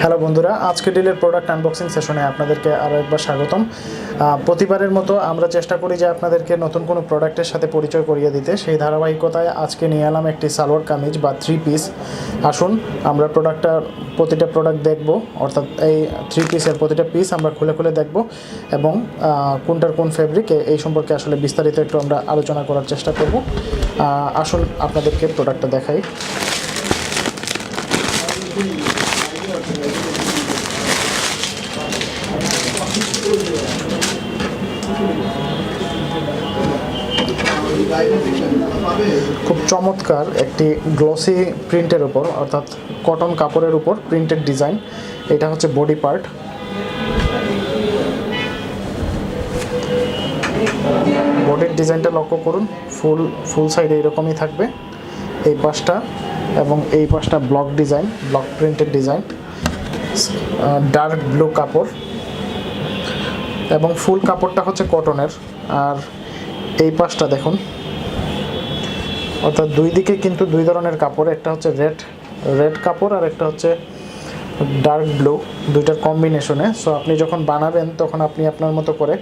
Hello বন্ধুরা, আজকে ডিলের product unboxing সেশনে আপনাদেরকে আরও একবার স্বাগতম। প্রতিবারের মতো আমরা চেষ্টা করি যে আপনাদেরকে নতুন কোনো প্রোডাক্টের সাথে পরিচয় করিয়ে দিতে। সেই ধারাবাহিকতায় আজকে নিয়ে এলাম একটি সালোয়ার কামিজ বা 3 পিস। আসুন আমরা প্রতিটা প্রোডাক্ট দেখব, অর্থাৎ এই 3 পিসের প্রতিটা পিস আমরা খুলে খুলে দেখব এবং কোনটার কোন ফেব্রিক এই সম্পর্কে আসলে বিস্তারিত একটু আমরা আলোচনা করার চেষ্টা করব। আসুন আপনাদেরকে প্রোডাক্টটা দেখাই। খুব চমৎকার একটি গ্লসি প্রিন্টের উপর, অর্থাৎ কটন কাপড়ের উপর প্রিন্টেড ডিজাইন। এটা হচ্ছে বডি পার্ট। বডির ডিজাইনটা লক্ষ্য করুন, ফুল সাইডে এরকমই থাকবে এই পাশটা, এবং এই পাশটা block printed design, dark blue কাপড়, এবং ফুল কাপড়টা হচ্ছে কটনের। আর এই পাশটা দেখুন, অর্থাৎ দুই দিকে কিন্তু দুই ধরনের কাপড়, একটা হচ্ছে রেড কাপড় আর একটা হচ্ছে ডার্ক ব্লু, দুইটার কম্বিনেশনে। সো আপনি যখন বানাবেন তখন আপনি আপনার মতো করে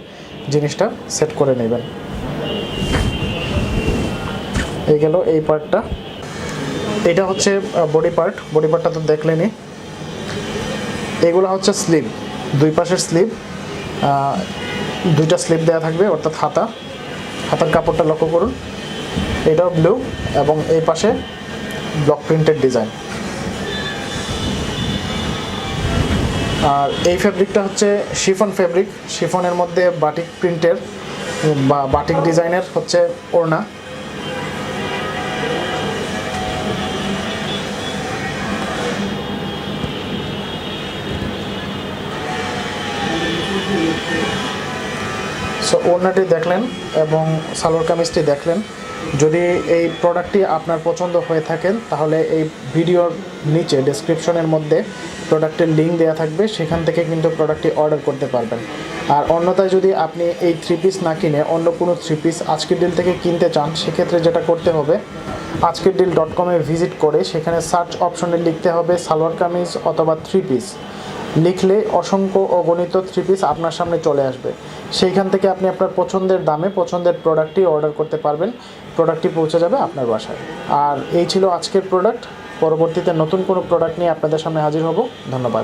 জিনিসটা সেট করে নেবেন। এই গেল এই পার্টটা। এটা হচ্ছে বডি পার্টটা তো দেখলেনই। এগুলো হচ্ছে স্লিভ, দুই পাশের স্লিভ, দুইটা স্লিভ দেওয়া থাকবে, অর্থাৎ হাতার কাপড়টা লক্ষ্য করুন, এটাও ব্লু এবং এই পাশে ব্লক প্রিন্টেড ডিজাইন। আর এই ফেব্রিকটা হচ্ছে শিফন ফেব্রিক। শিফনের মধ্যে বাটিক প্রিন্টের বা বাটিক ডিজাইনের হচ্ছে ওড়না। সো ওড়নাটি দেখলেন এবং সালোয়ার কামিজটি দেখলেন। যদি এই প্রোডাক্টটি আপনার পছন্দ হয়ে থাকেন তাহলে এই ভিডিওর নিচে ডেসক্রিপশনের মধ্যে প্রোডাক্টের লিঙ্ক দেওয়া থাকবে, সেখান থেকে কিন্তু প্রোডাক্টটি অর্ডার করতে পারবেন। আর অন্যথায় যদি আপনি এই 3 পিস না কিনে অন্য কোনো 3 পিস আজকের ডিল থেকে কিনতে চান, সেক্ষেত্রে যেটা করতে হবে, ajkerdeal.com-এ ভিজিট করে সেখানে সার্চ অপশনে লিখতে হবে সালোয়ার কামিজ অথবা 3 পিস। লিখলে অসংখ্য অগণিত 3 পিস আপনার সামনে চলে আসবে। সেইখান থেকে আপনি আপনার পছন্দের দামে পছন্দের প্রোডাক্টটি অর্ডার করতে পারবেন। প্রোডাক্টটি পৌঁছে যাবে আপনার বাসায়। আর এই ছিল আজকের প্রোডাক্ট। পরবর্তীতে নতুন কোনো প্রোডাক্ট নিয়ে আপনাদের সামনে হাজির হব। ধন্যবাদ।